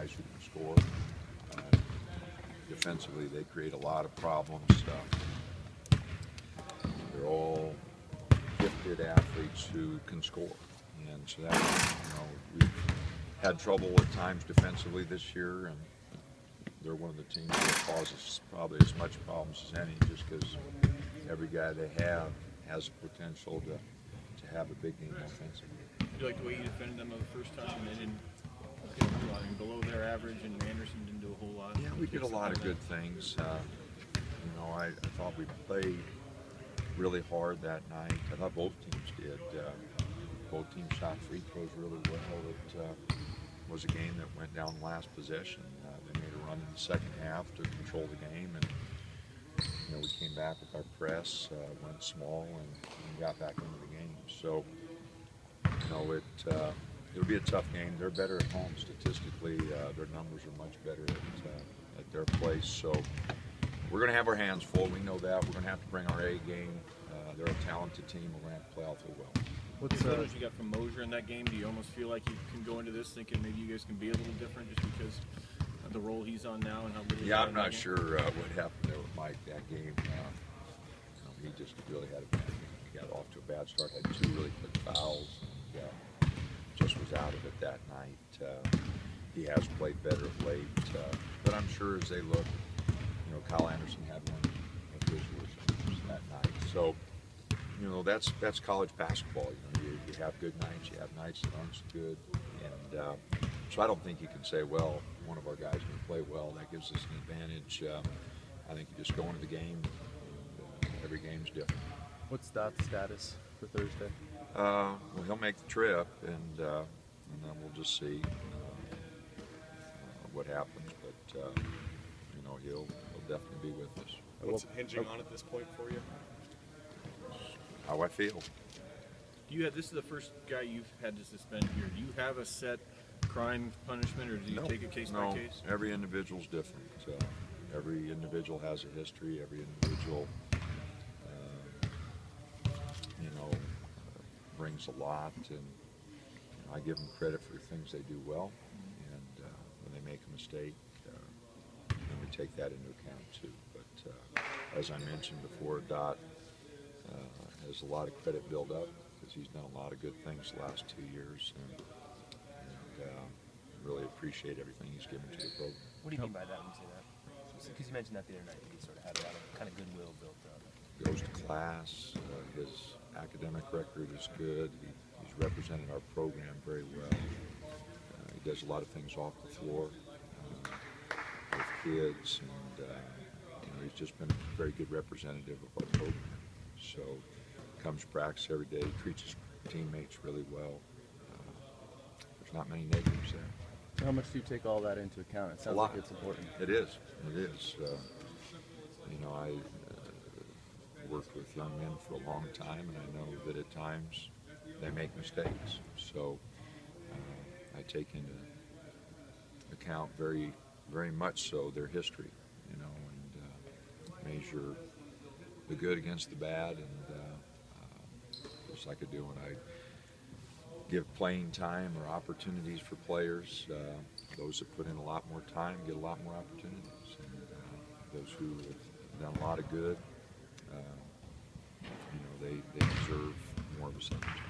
guys who can score. Defensively, they create a lot of problems. They're all gifted athletes who can score, and so that, we've had trouble at times defensively this year, and they're one of the teams that causes probably as much problems as any, just because every guy they have has the potential to have a big game offensively. You like the way you defended them the first time, and they didn't below their average, and Anderson didn't do a whole lot? Yeah, we did a lot of good things. I thought we played really hard that night. I thought both teams did. Both teams shot free throws really well. It was a game that went down last possession. They made a run in the second half to control the game, and we came back with our press, went small, and got back into the game. So, it'll be a tough game. They're better at home statistically. Their numbers are much better at their place. So we're going to have our hands full. We know that. We're going to have to bring our A game. They're a talented team. We're going to have to play awfully well. What's the photos you got from Mosier in that game? Do you almost feel like you can go into this thinking maybe you guys can be a little different just because of the role he's on now and how good? Yeah, I'm not sure what happened there with Mike that game. He just really had a bad game. He got off to a bad start. Had two really quick fouls. And, just was out of it that night. He has played better of late, but I'm sure as they look, Kyle Anderson had one of his worst that night. So, that's college basketball. You have good nights, you have nights that aren't so good, and so I don't think you can say, well, one of our guys can play well, that gives us an advantage. I think you just go into the game. Every game's different. What's Dot's status for Thursday? Well, he'll make the trip, and then we'll just see what happens. But he'll definitely be with us. What's it hinging on at this point for you? How I feel. This is the first guy you've had to suspend here. Do you have a set crime punishment, or do you take it case by case? No, every individual's different. Every individual has a history. Every individual, brings a lot, and I give them credit for the things they do well, and when they make a mistake, then we take that into account too. But as I mentioned before, Dot has a lot of credit built up because he's done a lot of good things the last 2 years, and really appreciate everything he's given to the program. What do you mean by that when you say that? Because you mentioned that the other night, that he sort of had a lot of kind of goodwill built up. Goes to class, his academic record is good, he's represented our program very well. He does a lot of things off the floor with kids, and he's just been a very good representative of our program. So comes to practice every day, treats his teammates really well. There's not many negatives there. How much do you take all that into account? It sounds like it's important. It is. It is. I worked with young men for a long time, and I know that at times they make mistakes. So I take into account very, very much so their history, and measure the good against the bad, and just like I do when I give playing time or opportunities for players. Those that put in a lot more time get a lot more opportunities, and those who have done a lot of good, they deserve more of a second chance.